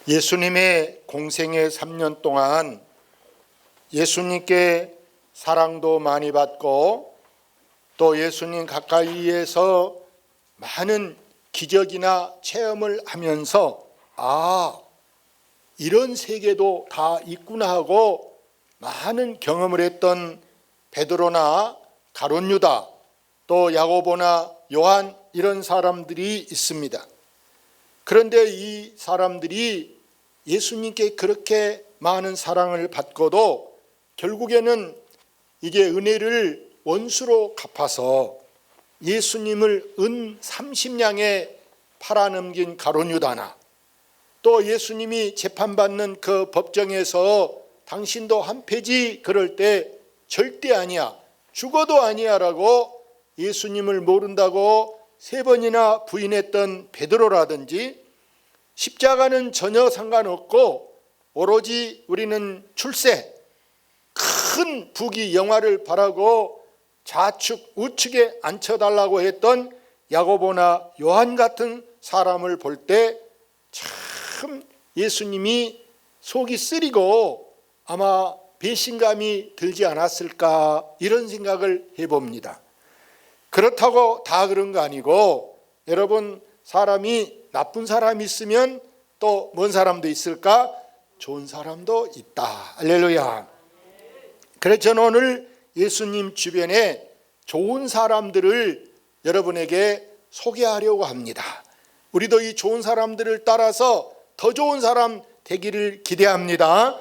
예수님의 공생의 3년 동안 예수님께 사랑도 많이 받고 또 예수님 가까이에서 많은 기적이나 체험을 하면서 이런 세계도 다 있구나 하고 많은 경험을 했던 베드로나 가룟 유다 또 야고보나 요한 이런 사람들이 있습니다. 그런데 이 사람들이 예수님께 그렇게 많은 사랑을 받고도 결국에는 이게 은혜를 원수로 갚아서 예수님을 은 30냥에 팔아넘긴 가룟 유다나 또 예수님이 재판받는 그 법정에서 당신도 한 패지 그럴 때 절대 아니야, 죽어도 아니야 라고 예수님을 모른다고 3번이나 부인했던 베드로라든지 십자가는 전혀 상관없고 오로지 우리는 출세, 큰 부귀 영화를 바라고 좌측 우측에 앉혀달라고 했던 야고보나 요한 같은 사람을 볼 때 참 예수님이 속이 쓰리고 아마 배신감이 들지 않았을까 이런 생각을 해봅니다. 그렇다고 다 그런 거 아니고 여러분, 사람이 나쁜 사람이 있으면 또 뭔 사람도 있을까? 좋은 사람도 있다. 할렐루야. 그래서 저는 오늘 예수님 주변에 좋은 사람들을 여러분에게 소개하려고 합니다. 우리도 이 좋은 사람들을 따라서 더 좋은 사람 되기를 기대합니다.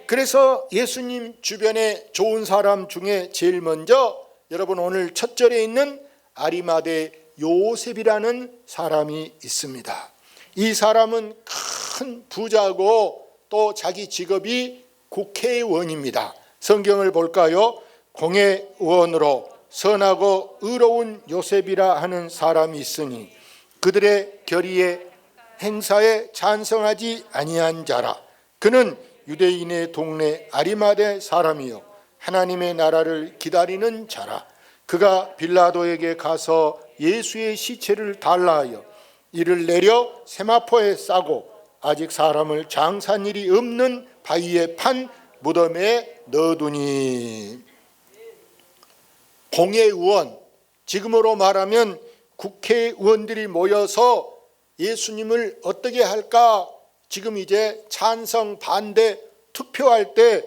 그래서 예수님 주변에 좋은 사람 중에 제일 먼저 여러분 오늘 첫 절에 있는 아리마대 요셉이라는 사람이 있습니다. 이 사람은 큰 부자고 또 자기 직업이 국회의원입니다. 성경을 볼까요? 공회의원으로 선하고 의로운 요셉이라 하는 사람이 있으니 그들의 결의에 행사에 찬성하지 아니한 자라. 그는 유대인의 동네 아리마대 사람이요 하나님의 나라를 기다리는 자라. 그가 빌라도에게 가서 예수의 시체를 달라 하여 이를 내려 세마포에 싸고 아직 사람을 장사한 일이 없는 바위에 판 무덤에 넣어두니. 공회의원, 지금으로 말하면 국회의원들이 모여서 예수님을 어떻게 할까 지금 이제 찬성 반대 투표할 때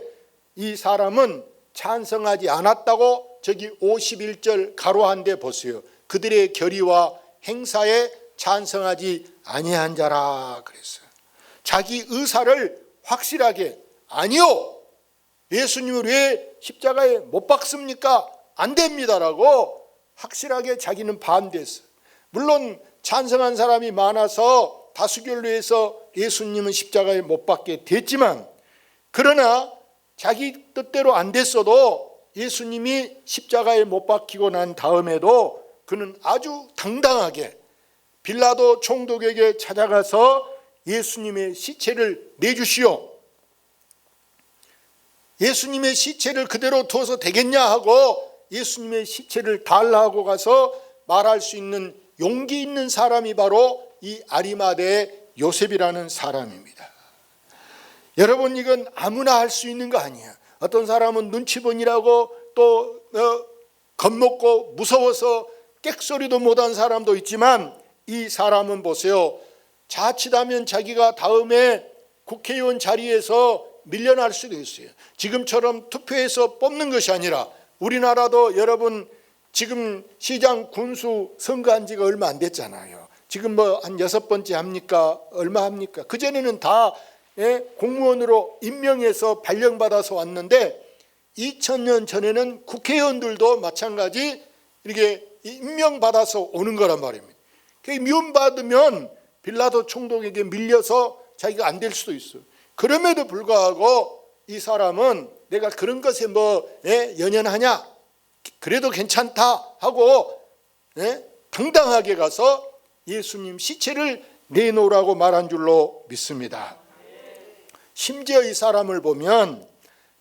이 사람은 찬성하지 않았다고 저기 51절 가로한 데 보세요. 그들의 결의와 행사에 찬성하지 아니한 자라 그랬어요. 자기 의사를 확실하게 아니요, 예수님을 왜 십자가에 못 박습니까? 안 됩니다라고 확실하게 자기는 반대했어요. 물론 찬성한 사람이 많아서 다수결로 해서 예수님은 십자가에 못 박게 됐지만, 그러나 자기 뜻대로 안 됐어도 예수님이 십자가에 못 박히고 난 다음에도 그는 아주 당당하게 빌라도 총독에게 찾아가서 예수님의 시체를 내주시오, 예수님의 시체를 그대로 두어서 되겠냐 하고 예수님의 시체를 달라 하고 가서 말할 수 있는 용기 있는 사람이 바로 이 아리마대 요셉이라는 사람입니다. 여러분, 이건 아무나 할 수 있는 거 아니야. 어떤 사람은 눈치보니라고 또 겁먹고 무서워서 객소리도 못한 사람도 있지만 이 사람은 보세요. 자칫하면 자기가 다음에 국회의원 자리에서 밀려날 수도 있어요. 지금처럼 투표해서 뽑는 것이 아니라 우리나라도 여러분 지금 시장 군수 선거한 지가 얼마 안 됐잖아요. 지금 뭐 한 6번째 합니까? 얼마 합니까? 그전에는 다 공무원으로 임명해서 발령받아서 왔는데 2000년 전에는 국회의원들도 마찬가지 이렇게 임명받아서 오는 거란 말입니다. 미움받으면 빌라도 총독에게 밀려서 자기가 안 될 수도 있어요. 그럼에도 불구하고 이 사람은 내가 그런 것에 뭐 연연하냐, 그래도 괜찮다 하고 당당하게 가서 예수님 시체를 내놓으라고 말한 줄로 믿습니다. 심지어 이 사람을 보면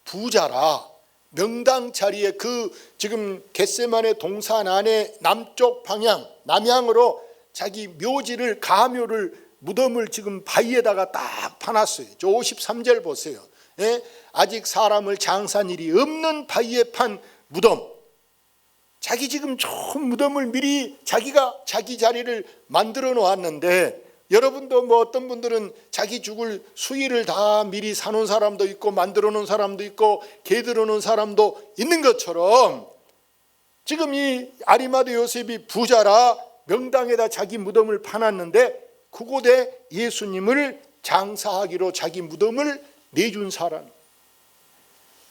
부자라 명당 자리에 그 지금 겟세마네 동산 안에 남쪽 방향 남향으로 자기 묘지를 가묘를 무덤을 지금 바위에다가 딱 파놨어요. 저 53절 보세요. 예? 아직 사람을 장사한 일이 없는 바위에 판 무덤. 자기 지금 좋은 무덤을 미리 자기가 자기 자리를 만들어 놓았는데, 여러분도 뭐 어떤 분들은 자기 죽을 수의를 다 미리 사놓은 사람도 있고 만들어 놓은 사람도 있고 개들어 놓은 사람도 있는 것처럼, 지금 이 아리마대 요셉이 부자라 명당에다 자기 무덤을 파놨는데 그곳에 예수님을 장사하기로 자기 무덤을 내준 사람.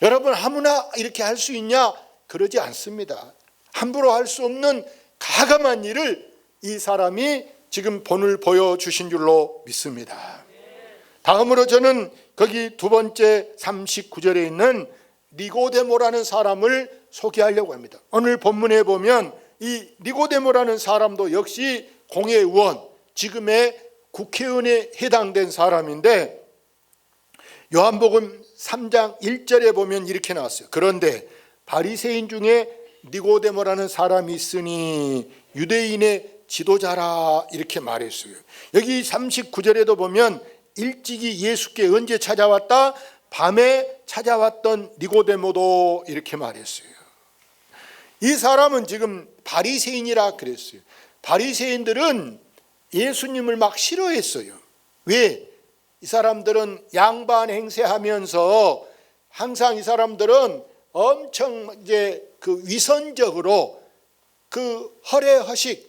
여러분, 아무나 이렇게 할 수 있냐? 그러지 않습니다. 함부로 할 수 없는 가감한 일을 이 사람이 지금 본을 보여주신 줄로 믿습니다. 다음으로 저는 거기 두 번째 39절에 있는 니고데모라는 사람을 소개하려고 합니다. 오늘 본문에 보면 이 니고데모라는 사람도 역시 공회의원, 지금의 국회의원에 해당된 사람인데, 요한복음 3장 1절에 보면 이렇게 나왔어요. 그런데 바리새인 중에 니고데모라는 사람이 있으니 유대인의 지도자라, 이렇게 말했어요. 여기 39절에도 보면 일찍이 예수께 언제 찾아왔다? 밤에 찾아왔던 니고데모도 이렇게 말했어요. 이 사람은 지금 바리새인이라 그랬어요. 바리새인들은 예수님을 막 싫어했어요. 왜? 이 사람들은 양반 행세하면서 항상 이 사람들은 엄청 이제 그 위선적으로 그 허례허식,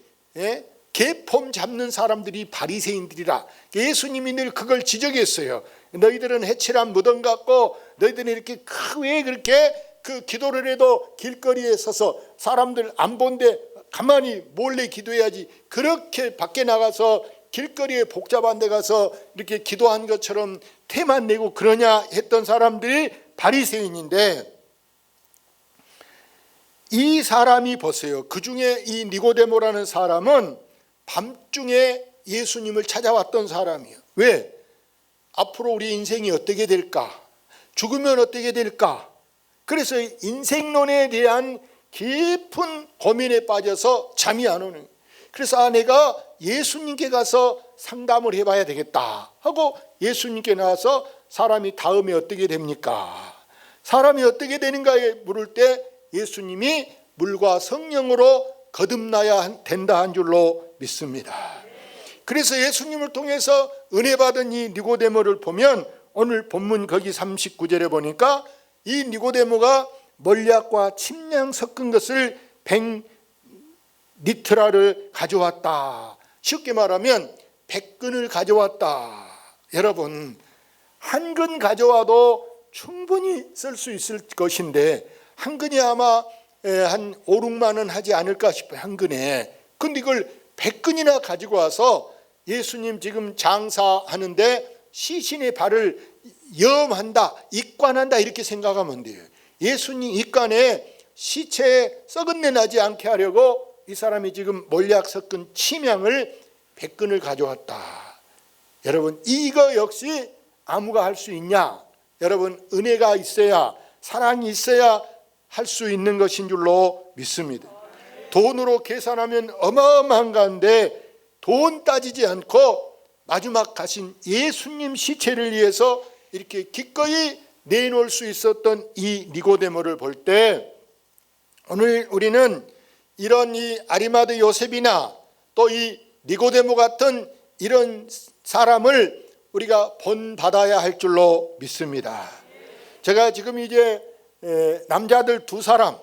계폼 잡는 사람들이 바리새인들이라 예수님이 늘 그걸 지적했어요. 너희들은 해칠한 무덤 같고, 너희들은 이렇게 왜 그렇게 그 기도를 해도 길거리에 서서 사람들 안 본데 가만히 몰래 기도해야지, 그렇게 밖에 나가서 길거리에 복잡한 데 가서 이렇게 기도한 것처럼 태만 내고 그러냐 했던 사람들이 바리새인인데, 이 사람이 보세요. 그 중에 이 니고데모라는 사람은 밤중에 예수님을 찾아왔던 사람이에요. 왜? 앞으로 우리 인생이 어떻게 될까? 죽으면 어떻게 될까? 그래서 인생론에 대한 깊은 고민에 빠져서 잠이 안 오는 거예요. 그래서 내가 예수님께 가서 상담을 해봐야 되겠다 하고 예수님께 나와서 사람이 다음에 어떻게 됩니까? 사람이 어떻게 되는가에 물을 때 예수님이 물과 성령으로 거듭나야 된다 한 줄로 믿습니다. 그래서 예수님을 통해서 은혜 받은 이 니고데모를 보면 오늘 본문 거기 39절에 보니까 이 니고데모가 몰약과 침량 섞은 것을 100리트라를 가져왔다. 쉽게 말하면 100근을 가져왔다. 여러분, 한 근 가져와도 충분히 쓸 수 있을 것인데 한 근이 아마 한 5, 6만 원 하지 않을까 싶어요. 한 근에. 근데 이걸 100근이나 가지고 와서 예수님 지금 장사하는데 시신의 발을 염한다, 입관한다, 이렇게 생각하면 돼요. 예수님 입관에 시체에 썩은 내 나지 않게 하려고 이 사람이 지금 몰약 섞은 침향을 100근을 가져왔다. 여러분, 이거 역시 아무가 할 수 있냐? 여러분, 은혜가 있어야, 사랑이 있어야 할 수 있는 것인 줄로 믿습니다. 돈으로 계산하면 어마어마한 가운데 돈 따지지 않고 마지막 가신 예수님 시체를 위해서 이렇게 기꺼이 내놓을 수 있었던 이 니고데모를 볼 때, 오늘 우리는 이런 이 아리마대 요셉이나 또 이 니고데모 같은 이런 사람을 우리가 본받아야 할 줄로 믿습니다. 제가 지금 이제 남자들 두 사람,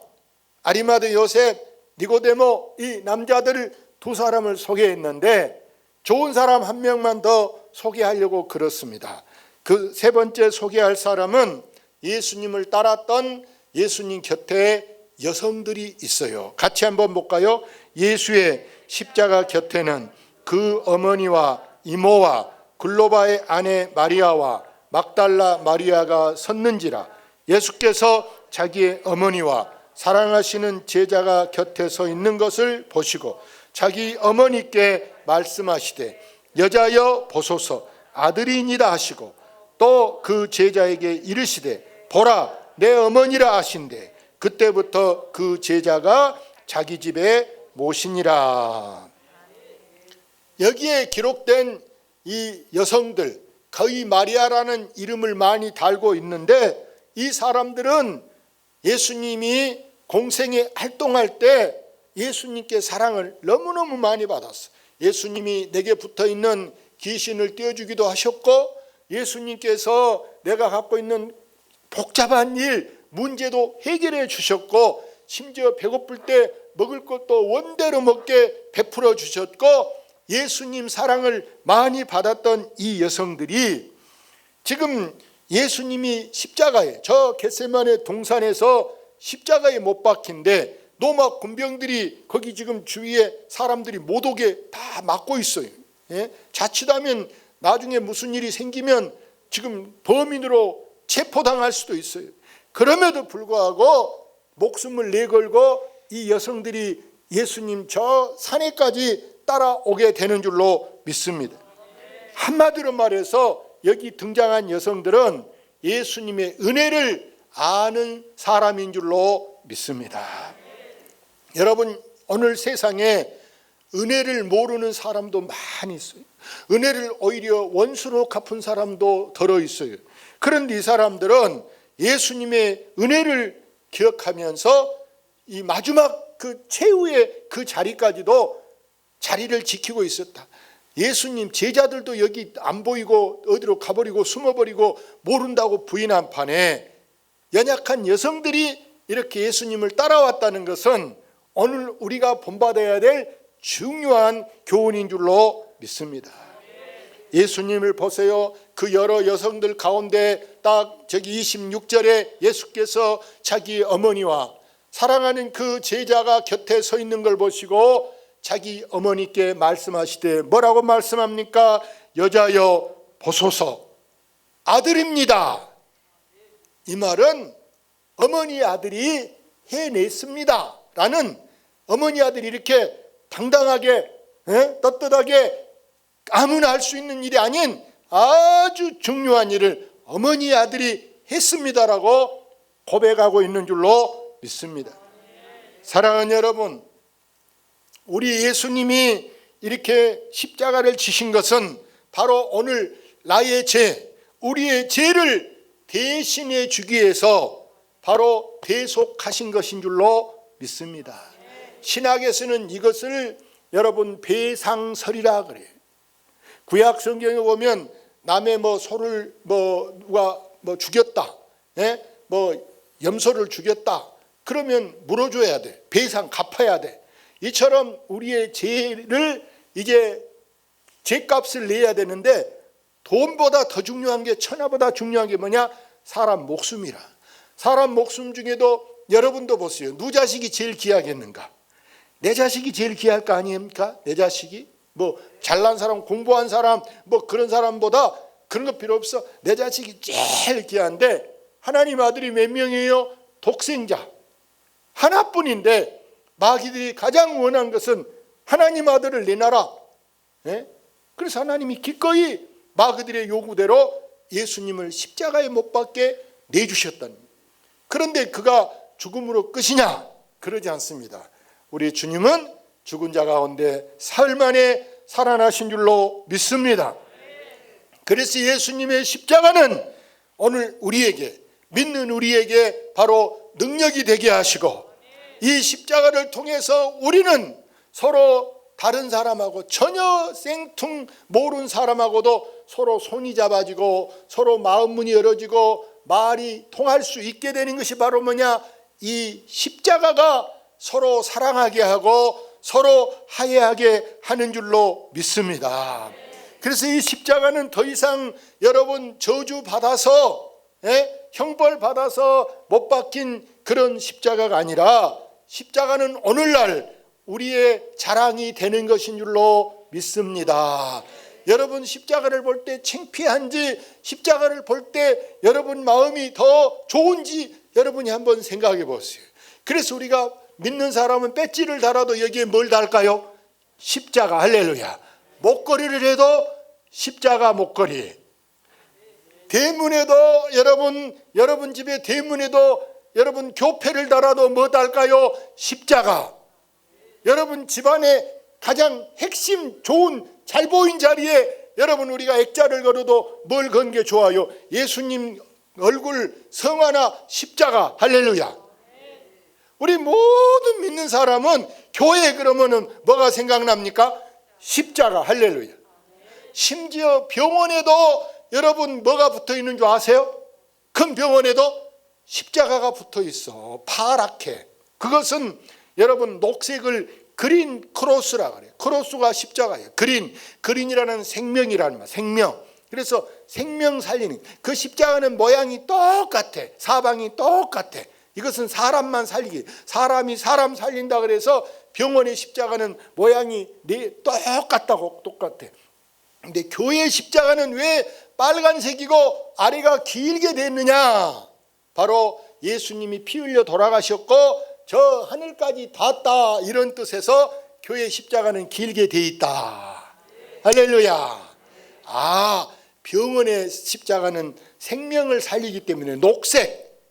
아리마대 요셉, 니고데모, 이 남자들 두 사람을 소개했는데 좋은 사람 한 명만 더 소개하려고 그렇습니다. 그 세 번째 소개할 사람은 예수님을 따랐던 예수님 곁에 여성들이 있어요. 같이 한번 볼까요? 예수의 십자가 곁에는 그 어머니와 이모와 글로바의 아내 마리아와 막달라 마리아가 섰는지라. 예수께서 자기의 어머니와 사랑하시는 제자가 곁에 서 있는 것을 보시고 자기 어머니께 말씀하시되 여자여 보소서 아들이니라 하시고 또 그 제자에게 이르시되 보라 내 어머니라 하신대 그때부터 그 제자가 자기 집에 모시니라. 여기에 기록된 이 여성들, 거의 마리아라는 이름을 많이 달고 있는데, 이 사람들은 예수님이 공생에 활동할 때 예수님께 사랑을 너무너무 많이 받았어요. 예수님이 내게 붙어있는 귀신을 떼어주기도 하셨고, 예수님께서 내가 갖고 있는 복잡한 일, 문제도 해결해 주셨고, 심지어 배고플 때 먹을 것도 원대로 먹게 베풀어 주셨고, 예수님 사랑을 많이 받았던 이 여성들이 지금 예수님이 십자가에, 저 겟세마네 동산에서 십자가에 못 박힌데 로마 군병들이 거기 지금 주위에 사람들이 못 오게 다 막고 있어요. 자칫하면 나중에 무슨 일이 생기면 지금 범인으로 체포당할 수도 있어요. 그럼에도 불구하고 목숨을 내걸고 이 여성들이 예수님 저 산에까지 따라오게 되는 줄로 믿습니다. 한마디로 말해서 여기 등장한 여성들은 예수님의 은혜를 아는 사람인 줄로 믿습니다. 여러분, 오늘 세상에 은혜를 모르는 사람도 많이 있어요. 은혜를 오히려 원수로 갚은 사람도 들어 있어요. 그런데 이 사람들은 예수님의 은혜를 기억하면서 이 마지막 그 최후의 그 자리까지도 자리를 지키고 있었다. 예수님 제자들도 여기 안 보이고 어디로 가버리고 숨어버리고 모른다고 부인한 판에 연약한 여성들이 이렇게 예수님을 따라왔다는 것은 오늘 우리가 본받아야 될 중요한 교훈인 줄로 믿습니다. 예수님을 보세요. 그 여러 여성들 가운데 딱 저기 26절에 예수께서 자기 어머니와 사랑하는 그 제자가 곁에 서 있는 걸 보시고 자기 어머니께 말씀하시되 뭐라고 말씀합니까? 여자여 보소서, 아들입니다. 이 말은 어머니 아들이 해냈습니다 라는, 어머니 아들이 이렇게 당당하게 떳떳하게 아무나 할 수 있는 일이 아닌 아주 중요한 일을 어머니 아들이 했습니다라고 고백하고 있는 줄로 믿습니다. 사랑하는 여러분, 우리 예수님이 이렇게 십자가를 지신 것은 바로 오늘 나의 죄, 우리의 죄를 대신해 주기 위해서 바로 대속하신 것인 줄로 믿습니다. 신학에서는 이것을 여러분 배상설이라 그래요. 구약 성경에 보면 남의 소를 누가 죽였다, 염소를 죽였다, 그러면 물어줘야 돼. 배상 갚아야 돼. 이처럼 우리의 죄를 이제 죄값을 내야 되는데, 돈보다 더 중요한 게, 천하보다 중요한 게 뭐냐? 사람 목숨이라. 사람 목숨 중에도 여러분도 보세요. 누 자식이 제일 귀하겠는가? 내 자식이 제일 귀할 거 아닙니까? 내 자식이 잘난 사람, 공부한 사람, 그런 사람보다 그런 거 필요 없어. 내 자식이 제일 귀한데, 하나님 아들이 몇 명이에요? 독생자 하나뿐인데 마귀들이 가장 원한 것은 하나님 아들을 내놔라. 그래서 하나님이 기꺼이 마귀들의 요구대로 예수님을 십자가에 못 박게 내주셨다는. 그런데 그가 죽음으로 끝이냐? 그러지 않습니다. 우리 주님은 죽은 자 가운데 사흘 만에 살아나신 줄로 믿습니다. 그래서 예수님의 십자가는 오늘 우리에게, 믿는 우리에게 바로 능력이 되게 하시고, 이 십자가를 통해서 우리는 서로 다른 사람하고 전혀 생뚱 모르는 사람하고도 서로 손이 잡아지고 서로 마음문이 열어지고 말이 통할 수 있게 되는 것이 바로 뭐냐? 이 십자가가 서로 사랑하게 하고 서로 화해하게 하는 줄로 믿습니다. 그래서 이 십자가는 더 이상 여러분 저주받아서 형벌받아서 못 박힌 그런 십자가가 아니라, 십자가는 오늘날 우리의 자랑이 되는 것인 줄로 믿습니다. 여러분 십자가를 볼 때 창피한지, 십자가를 볼 때 여러분 마음이 더 좋은지 여러분이 한번 생각해 보세요. 그래서 우리가 믿는 사람은 배지를 달아도 여기에 뭘 달까요? 십자가. 할렐루야. 목걸이를 해도 십자가 목걸이. 대문에도 여러분 집에 대문에도 여러분 교패를 달아도 뭐 달까요? 십자가. 여러분 집안에 가장 핵심 좋은 잘 보인 자리에 여러분 우리가 액자를 걸어도 뭘 건 게 좋아요? 예수님 얼굴 성 하나 십자가. 할렐루야. 우리 모든 믿는 사람은 교회 그러면은 뭐가 생각납니까? 십자가. 할렐루야. 심지어 병원에도 여러분 뭐가 붙어 있는 줄 아세요? 큰 병원에도 십자가가 붙어 있어. 파랗게. 그것은 여러분 녹색을 그린 크로스라 그래요. 크로스가 십자가예요. 그린이라는 생명이라는 말. 생명. 그래서 생명 살리는 그 십자가는 모양이 똑같아. 사방이 똑같아. 이것은 사람만 살리기. 사람이 사람 살린다 그래서 병원의 십자가는 모양이 똑같다고 똑같아. 근데 교회의 십자가는 왜 빨간색이고 아래가 길게 됐느냐? 바로 예수님이 피 흘려 돌아가셨고 저 하늘까지 닿았다 이런 뜻에서 교회 십자가는 길게 돼 있다. 할렐루야. 병원의 십자가는 생명을 살리기 때문에 녹색,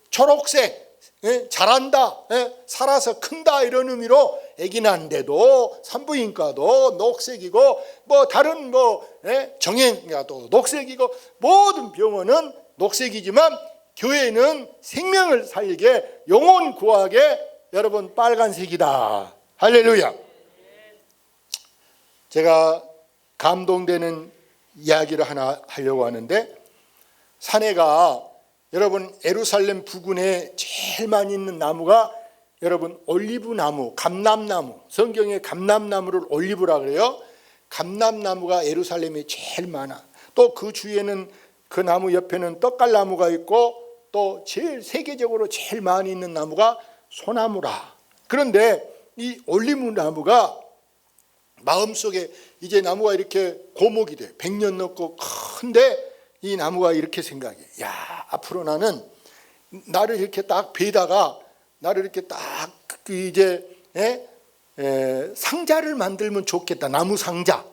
초록색, 자란다, 살아서 큰다 이런 의미로 아기 낳는데도 산부인과도 녹색이고 뭐 다른 정형외과도 녹색이고 모든 병원은 녹색이지만 교회는 생명을 살리게 영혼 구하게 여러분 빨간색이다. 할렐루야. 제가 감동되는 이야기를 하나 하려고 하는데 산에가 여러분 예루살렘 부근에 제일 많이 있는 나무가 여러분 올리브나무, 감람나무. 성경에 감람나무를 올리브라 그래요. 감람나무가 예루살렘에 제일 많아. 또 그 주위에는 그 나무 옆에는 떡갈나무가 있고 또 제일 세계적으로 제일 많이 있는 나무가 소나무라. 그런데 이 올리브나무가 마음속에 이제 나무가 이렇게 고목이 돼. 100년 넘고 큰데 이 나무가 이렇게 생각해. 야, 앞으로 나는 나를 이렇게 딱 베다가 나를 이렇게 딱 이제 상자를 만들면 좋겠다. 나무 상자.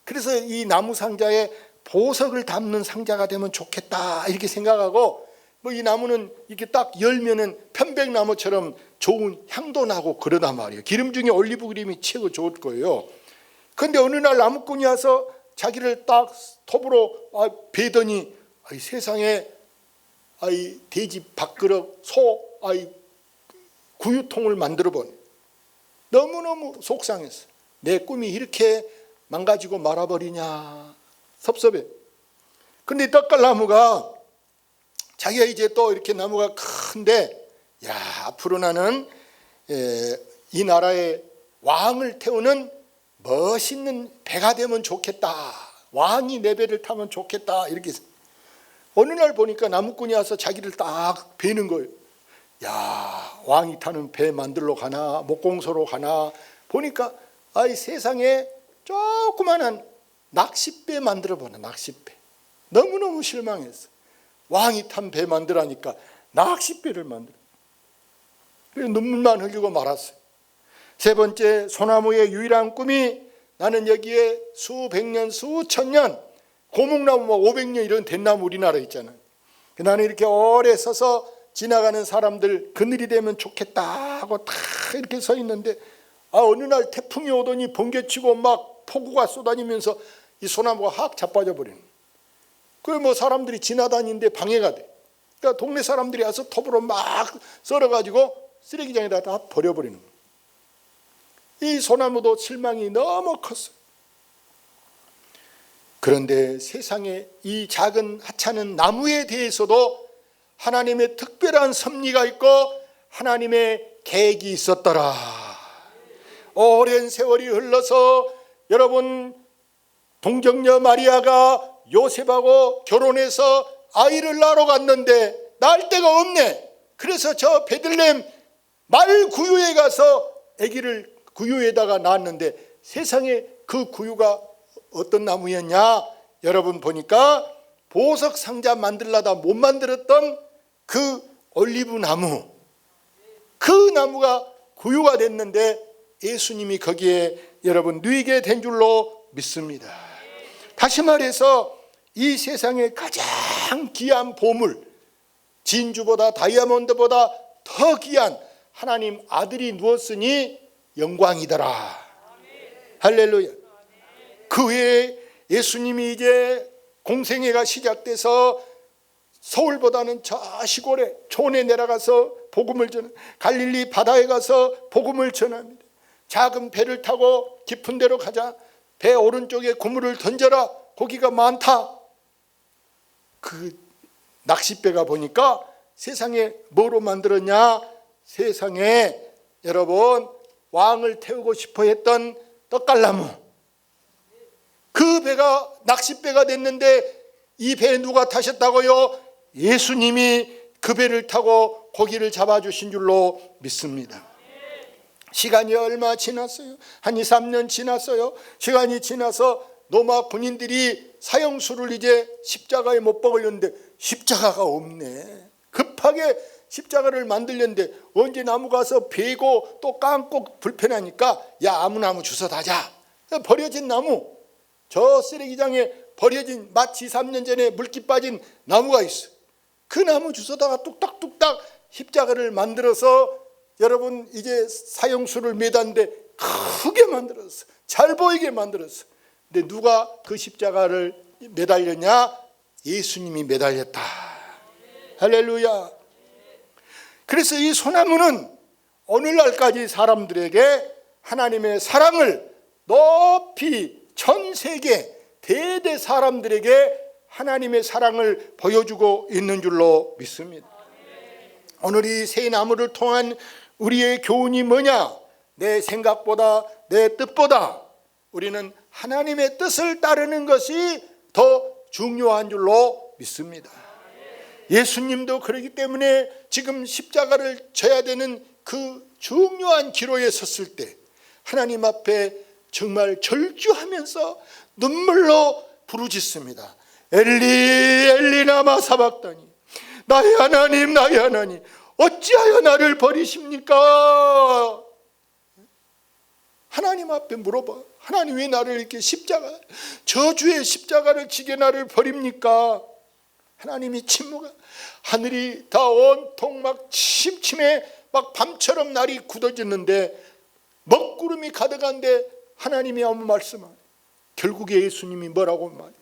그래서 이 나무 상자에 보석을 담는 상자가 되면 좋겠다. 이렇게 생각하고 뭐 이 나무는 이렇게 딱 열면은 편백나무처럼 좋은 향도 나고 그러단 말이에요. 기름 중에 올리브 기름이 최고 좋을 거예요. 그런데 어느 날 나무꾼이 와서 자기를 딱 톱으로 베더니 세상에 돼지 밥그릇, 소, 구유통을 만들어 보네. 너무너무 속상했어. 내 꿈이 이렇게 망가지고 말아버리냐 섭섭해. 근데 떡갈나무가 자기가 이제 또 이렇게 나무가 큰데 야, 앞으로 나는 이 나라의 왕을 태우는 멋있는 배가 되면 좋겠다. 왕이 내 배를 타면 좋겠다. 이렇게 어느 날 보니까 나무꾼이 와서 자기를 딱 베는 거예요. 야, 왕이 타는 배 만들러 가나 목공소로 가나 보니까 세상에 조그만한 낚싯배 만들어 보나. 낚싯배. 너무너무 실망했어. 왕이 탄 배 만들라니까 낚싯배를 만들어. 그래서 눈물만 흘리고 말았어요. 세 번째, 소나무의 유일한 꿈이 나는 여기에 수백 년, 수천 년, 고목나무 500년 이런 대나무 우리나라에 있잖아요. 나는 이렇게 오래 서서 지나가는 사람들 그늘이 되면 좋겠다 하고 다 이렇게 서 있는데 어느 날 태풍이 오더니 번개치고 막 폭우가 쏟아지면서 이 소나무가 확 자빠져 버리는 거예요. 그 사람들이 지나다니는데 방해가 돼. 그러니까 동네 사람들이 와서 톱으로 막 썰어가지고 쓰레기장에다 다 버려버리는 거예요. 이 소나무도 실망이 너무 컸어요. 그런데 세상에 이 작은 하찮은 나무에 대해서도 하나님의 특별한 섭리가 있고 하나님의 계획이 있었더라. 오랜 세월이 흘러서 여러분 동정녀 마리아가 요셉하고 결혼해서 아이를 낳으러 갔는데 낳을 데가 없네. 그래서 저 베들레헴 말 구유에 가서 아기를 구유에다가 낳았는데 세상에 그 구유가 어떤 나무였냐? 여러분 보니까 보석 상자 만들려다 못 만들었던 그 올리브 나무, 그 나무가 구유가 됐는데 예수님이 거기에 여러분 누이게 된 줄로 믿습니다. 다시 말해서 이 세상에 가장 귀한 보물, 진주보다 다이아몬드보다 더 귀한 하나님 아들이 누웠으니 영광이더라. 할렐루야. 그 외에 예수님이 이제 공생애가 시작돼서 서울보다는 저 시골에 촌에 내려가서 복음을 전합니다. 갈릴리 바다에 가서 복음을 전합니다. 작은 배를 타고 깊은 데로 가자. 배 오른쪽에 그물을 던져라. 고기가 많다. 그 낚싯배가 보니까 세상에 뭐로 만들었냐? 세상에 여러분 왕을 태우고 싶어 했던 떡갈나무. 그 배가 낚싯배가 됐는데 이 배에 누가 타셨다고요? 예수님이 그 배를 타고 고기를 잡아주신 줄로 믿습니다. 시간이 얼마 지났어요? 한 2, 3년 지났어요. 시간이 지나서 로마 군인들이 사형수를 이제 십자가에 못 박으려는데 십자가가 없네. 급하게 십자가를 만들려는데 언제 나무 가서 베고 또 감고 불편하니까 야 아무 나무 주워 다자. 버려진 나무, 저 쓰레기장에 버려진 마치 3년 전에 물기 빠진 나무가 있어. 그 나무 주워다가 뚝딱뚝딱 십자가를 만들어서 여러분 이제 사형수를 매단데 크게 만들었어. 잘 보이게 만들었어. 근데 누가 그 십자가를 매달렸냐? 예수님이 매달렸다. 할렐루야. 그래서 이 소나무는 오늘날까지 사람들에게 하나님의 사랑을 높이 전 세계 대대 사람들에게 하나님의 사랑을 보여주고 있는 줄로 믿습니다. 오늘 이 새 나무를 통한 우리의 교훈이 뭐냐? 내 생각보다 내 뜻보다 우리는 하나님의 뜻을 따르는 것이 더 중요한 줄로 믿습니다. 예수님도 그렇기 때문에 지금 십자가를 져야 되는 그 중요한 기로에 섰을 때 하나님 앞에 정말 절규하면서 눈물로 부르짖습니다. 엘리 엘리 라마 사박다니, 나의 하나님 나의 하나님 어찌하여 나를 버리십니까? 하나님 앞에 물어봐. 하나님 왜 나를 이렇게 십자가, 저주의 십자가를 지게 나를 버립니까? 하나님이 침묵하. 하늘이 다 온통 막 침침해 막 밤처럼 날이 굳어졌는데 먹구름이 가득한데 하나님이 아무 말씀 안 해. 결국에 예수님이 뭐라고 말해?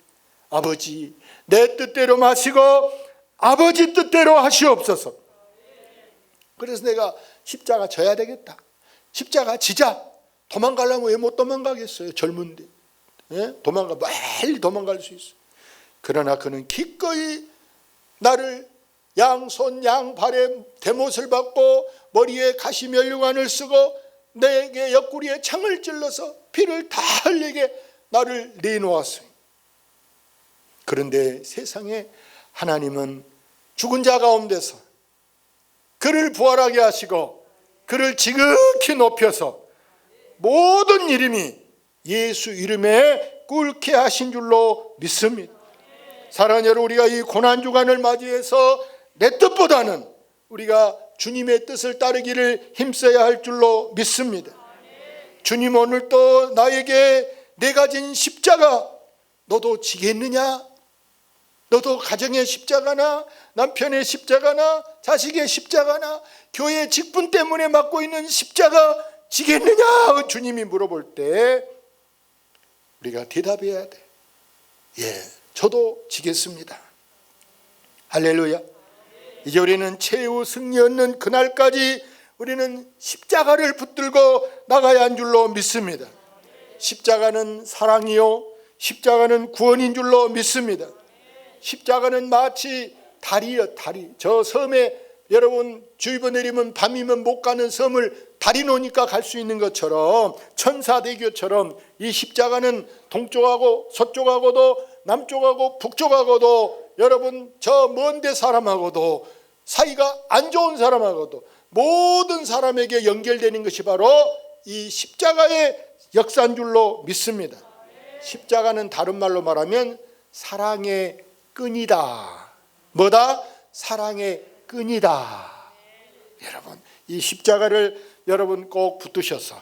아버지 내 뜻대로 마시고 아버지 뜻대로 하시옵소서. 그래서 내가 십자가 져야 되겠다. 십자가 지자. 도망가려면 왜 못 도망가겠어요? 젊은데. 예? 멀리 도망갈 수 있어요. 그러나 그는 기꺼이 나를 양손 양발에 대못을 받고 머리에 가시면류관을 쓰고 내게 옆구리에 창을 찔러서 피를 다 흘리게 나를 내놓았어요. 그런데 세상에 하나님은 죽은 자 가운데서 그를 부활하게 하시고 그를 지극히 높여서 모든 이름이 예수 이름에 꿇게 하신 줄로 믿습니다. 사랑하는 여러분, 우리가 이 고난주간을 맞이해서 내 뜻보다는 우리가 주님의 뜻을 따르기를 힘써야 할 줄로 믿습니다. 주님 오늘 또 나에게 내가 진 십자가 너도 지겠느냐? 너도 가정의 십자가나 남편의 십자가나 자식의 십자가나 교회 직분 때문에 맡고 있는 십자가 지겠느냐? 주님이 물어볼 때 우리가 대답해야 돼. 예, 저도 지겠습니다. 할렐루야. 이제 우리는 최후 승리 얻는 그날까지 우리는 십자가를 붙들고 나가야 한 줄로 믿습니다. 십자가는 사랑이요, 십자가는 구원인 줄로 믿습니다. 십자가는 마치 다리요, 다리. 저 섬에 여러분 주입을 내리면 밤이면 못 가는 섬을 다리 놓으니까 갈 수 있는 것처럼 천사대교처럼 이 십자가는 동쪽하고 서쪽하고도 남쪽하고 북쪽하고도 여러분 저 먼데 사람하고도 사이가 안 좋은 사람하고도 모든 사람에게 연결되는 것이 바로 이 십자가의 역사인 줄로 믿습니다. 십자가는 다른 말로 말하면 사랑의 끈이다. 뭐다? 사랑의 끈이다. 여러분 이 십자가를 여러분 꼭 붙드셔서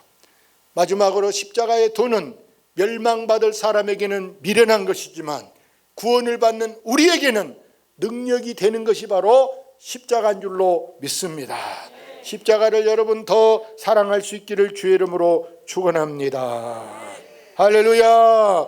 마지막으로 십자가의 도는 멸망받을 사람에게는 미련한 것이지만 구원을 받는 우리에게는 능력이 되는 것이 바로 십자가인 줄로 믿습니다. 십자가를 여러분 더 사랑할 수 있기를 주의 이름으로 축원합니다. 할렐루야.